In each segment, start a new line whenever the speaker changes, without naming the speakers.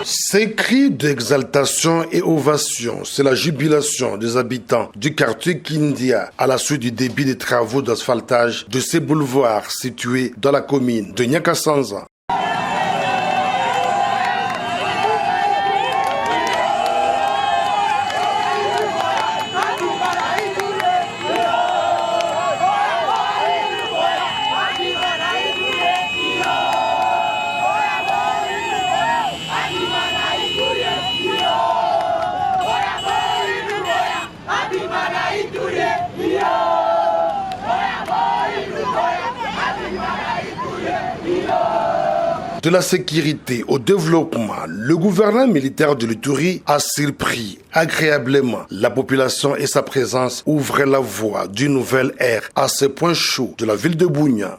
Ces cris d'exaltation et ovation, c'est la jubilation des habitants du quartier Kindia à la suite du début des travaux d'asphaltage de ces boulevards situés dans la commune de Nyakasanza. De la sécurité au développement, le gouvernement militaire de l'Ituri a surpris agréablement la population et sa présence ouvrait la voie d'une nouvelle ère à ce point chaud de la ville de Bunia.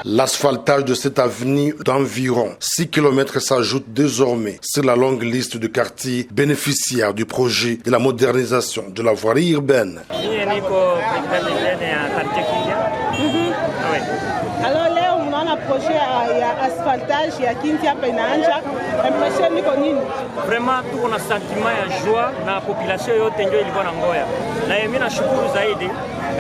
L'asphaltage de cette avenue d'environ 6 km s'ajoute désormais sur la longue liste de quartiers bénéficiaires du projet de la modernisation de la voirie urbaine.
Alors là, on a un projet d'asphaltage à Kindia Penanja. Impression niko nini?
Vraiment tuko na sentiment ya joie na population yote ndio ilikuwa na ngoya. Na mimi nashukuru zaidi.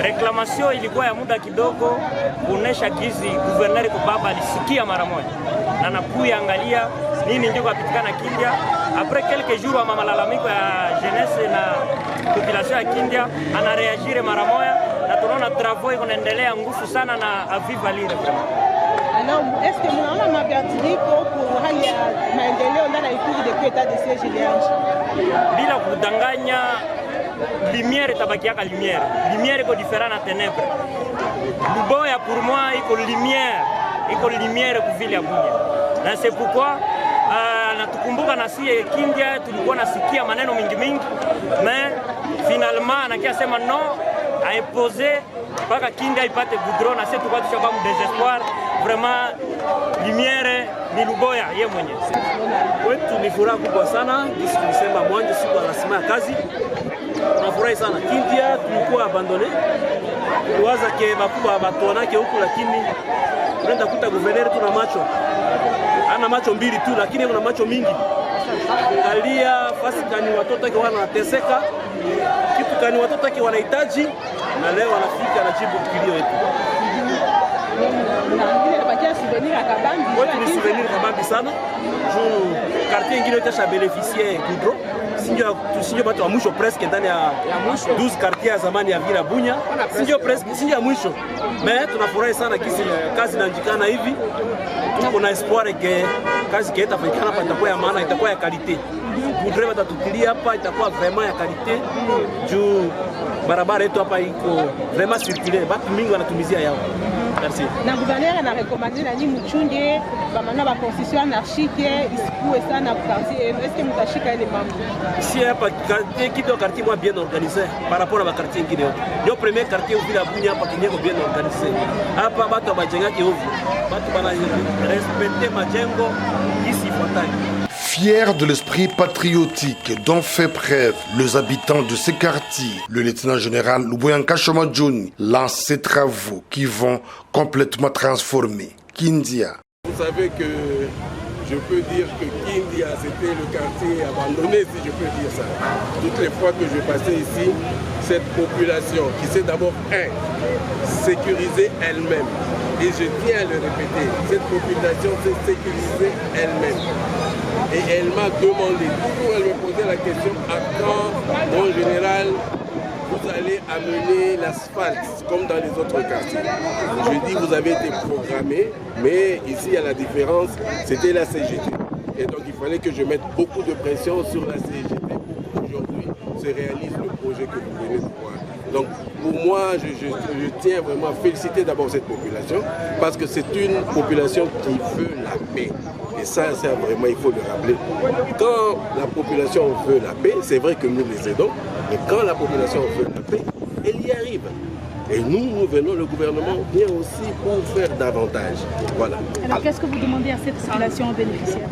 Reklamation ilikuwa ya muda kidogo kuonesha gizi gouverneur kwa baba alisikia mara moja. Na nakuya angalia nini ndio kupatikana Kindia. Après quelques jours wa malalamiko ya jeunesse na population ya Kindia ana reagir mara moja na tunaona travaux inaendelea nguvu sana na aviva lile vraiment.
Alors, est-ce que nous avons mabadiliko pour hali ya maendeleo ndani ya Ituri depuis état de siège ilianza?
Bila kudanganya, lumière tabakiaka lumière. Lumière iko différent na ténèbres. Luboya pour moi iko lumière kuvile ya Bunia. Na c'est pourquoi natukumbuka na sie Kindia tulikuwa nasikia maneno mingi mais finalement anakia sema non a imposé mpaka Kindia ipate goudron na sisi tulikuwa tushabamu désespoir. Vraiment lumière ni Luboya yeye mwenyewe.
Kwetu ni furaha kubwa sana, jinsi tulisema mwanzo siku anasema kazi. Tunafurahi sana. Kindia tulikuwa abandone. Tuwaza ke bakubwa batonake huku lakini tunaenda kuta gouverneur tuna macho. Ana macho mbili tu lakini kuna macho mingi. Angalia fasi kani watoto wake wanateseka. Kitu kani watoto wake wanahitaji na leo anafika anajibu kilio yetu. Ni souvenir kabambi sana. Juu quartier ingine itasha bénéficier goudron. Sinjo batu wa mwisho presque ndani ya 12 quartiers ya zamani ya Vila Bunya. Sinjo ya mwisho. Mais tunafurahi sana kisi kazi inaanjikana hivi. Tuko na espoir ke kazi kieta fanyikana hapa itakuwa ya maana, itakuwa ya qualité. Goudron batatukilia hapa itakuwa vraiment ya qualité. Juu barabara yetu hapa iko vraiment circulaire. Batu mingi wanatumizia yao. Merci.
Na gouverneur ana recommandé na ni mchunge bamana ba construction anarchique isikue sana quartier. Est-ce que mtashika ile mambo?
Si hapa quartier kidogo quartier moi bien organisé par rapport à quartier ingine yote. Ndio premier quartier Vila Bunya hapa kinyeko bien organisé. Hapa watu wabajengaki ovyo. Watu bana respecter majengo ici ifuatayo.
Fiers de l'esprit patriotique dont fait preuve les habitants de ces quartiers, le lieutenant-général Luboyanka Shomadjouni lance ses travaux qui vont complètement transformer Kindia.
Vous savez que je peux dire que Kindia c'était le quartier abandonné, si je peux dire ça. Toutes les fois que je passais ici, cette population qui s'est d'abord sécurisée elle-même. Et je tiens à le répéter, cette population s'est sécurisée elle-même. Et elle m'a demandé, toujours elle me posait la question, à quand, en général, vous allez amener l'asphalte comme dans les autres quartiers. Je dis, vous avez été programmé, mais ici, il y a la différence, c'était la CGT. Et donc, il fallait que je mette beaucoup de pression sur la CGT pour qu'aujourd'hui se réalise le projet que vous venez de voir. Donc, pour moi, je tiens vraiment à féliciter d'abord cette population, parce que c'est une population qui veut la paix. Et ça vraiment, il faut le rappeler. Quand la population veut la paix, c'est vrai que nous les aidons, mais quand la population veut la paix, elle y arrive. Et nous venons, le gouvernement vient aussi pour faire davantage. Voilà.
Alors, qu'est-ce que vous demandez à cette population bénéficiaire?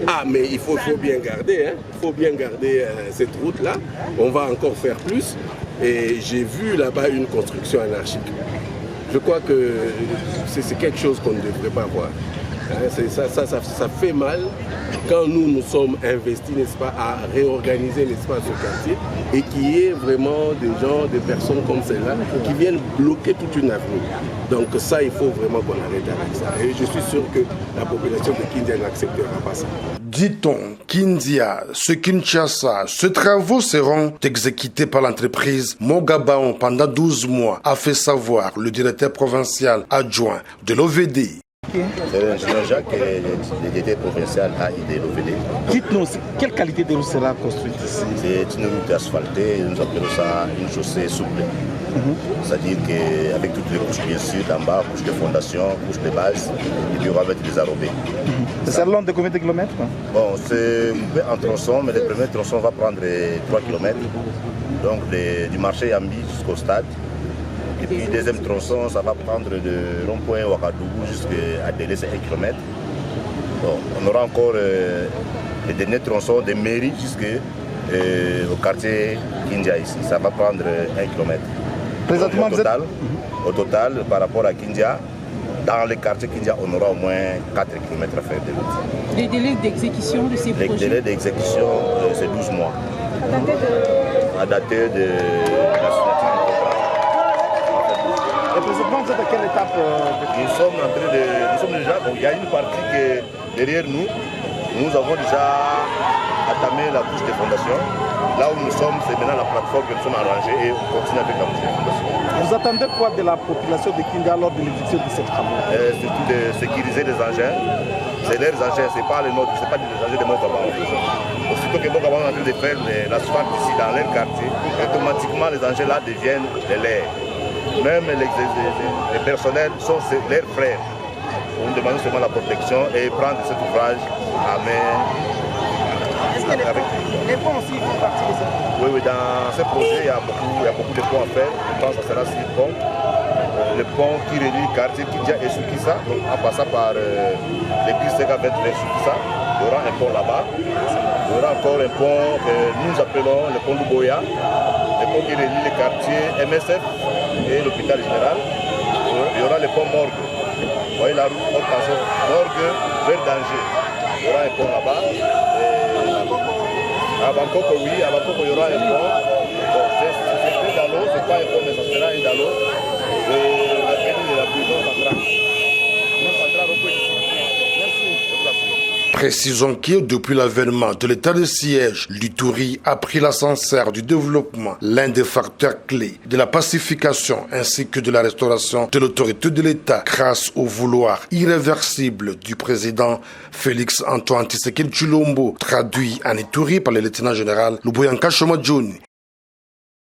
Ah, mais il faut bien garder, hein. Il faut bien garder cette route-là. On va encore faire plus. Et j'ai vu là-bas une construction anarchique. Je crois que c'est quelque chose qu'on ne devrait pas voir. Ça fait mal quand nous sommes investis, n'est-ce pas, à réorganiser, n'est-ce pas, ce quartier et qu'il y ait vraiment des gens, des personnes comme celle-là qui viennent bloquer toute une avenue. Donc ça, il faut vraiment qu'on arrête avec ça. Et je suis sûr que la population de Kindia n'acceptera pas ça.
Dit-on, Kindia, ce Kinshasa, ces travaux seront exécutés par l'entreprise Mogabaon pendant 12 mois, a fait savoir le directeur provincial adjoint de l'OVD.
C'est l'ingénieur Jacques, le directeur provincial AI de l'OVD.
Dites-nous, quelle qualité de route sera construite ici?
C'est une route asphaltée, nous appelons ça une chaussée souple. C'est-à-dire qu'avec toutes les couches, bien sûr, d'en bas, couche de fondation, couche de base, et puis on va mettre des arrobés.
C'est long de combien de kilomètres?
Bon, c'est en tronçon, mais le premier tronçon va prendre 3 km. Donc du marché Yambi jusqu'au stade. Et puis le deuxième tronçon, ça va prendre de rond-point Ouagadougou jusqu'à Délé, c'est 1 km. Bon, on aura encore le dernier tronçon de mairie jusqu'au quartier Kindia ici. Ça va prendre 1 km.
Présentement,
au total, par rapport à Kindia, dans les quartiers Kindia, on aura au moins 4 km à faire de route.
Les délais d'exécution de ces projets?
Les délais d'exécution, c'est 12 mois. À dater de la signature du contrat.
Et présentement, vous êtes à quelle étape
Nous sommes déjà, il y a une partie qui est derrière nous. Nous avons déjà entamé la couche de fondation. Là où nous sommes, c'est maintenant la plateforme que nous sommes arrangés et on continue avec la couche de fondation.
Vous attendez quoi de la population de Kindia lors de l'exécution de cette travaux?
Surtout de sécuriser les engins. C'est leurs engins, ce n'est pas les nôtres, ce n'est pas des engins de Mogabaon. Aussitôt que Mogabaon est en train de faire l'asphalte ici dans leur quartier, automatiquement les engins là deviennent de l'air. Même les personnels sont leurs frères. On demande seulement la protection et prendre cet ouvrage à main.
Les ponts aussi font partie de ça?
Oui, dans ce projet, il y a beaucoup de ponts à faire. Je pense que ça sera 6 ponts. Le pont qui relie le quartier Kindia et Soukissa, donc en passant par l'église Sega 20 vers Soukissa, il y aura un pont là-bas. Il y aura encore un pont que nous appelons le pont d'Uboya, le pont qui relie le quartier MSF et l'hôpital général. Il y aura le pont Morgue. Vous voyez la route haute tension, Morgue vers Danger. Il y aura un pont là-bas. À Bangkok, oui, à Bangkok, il y aura un pont. Bon, c'est dans l'eau, ce n'est pas un pont, mais ça sera un dans l'eau. La famille de la prison centrale.
Précisons que depuis l'avènement de l'état de siège, l'Ituri a pris l'ascenseur du développement, l'un des facteurs clés de la pacification ainsi que de la restauration de l'autorité de l'État grâce au vouloir irréversible du président Félix Antoine Tshisekedi Tshilombo, traduit en Ituri par le lieutenant général Luboyanka Shoma Johnny.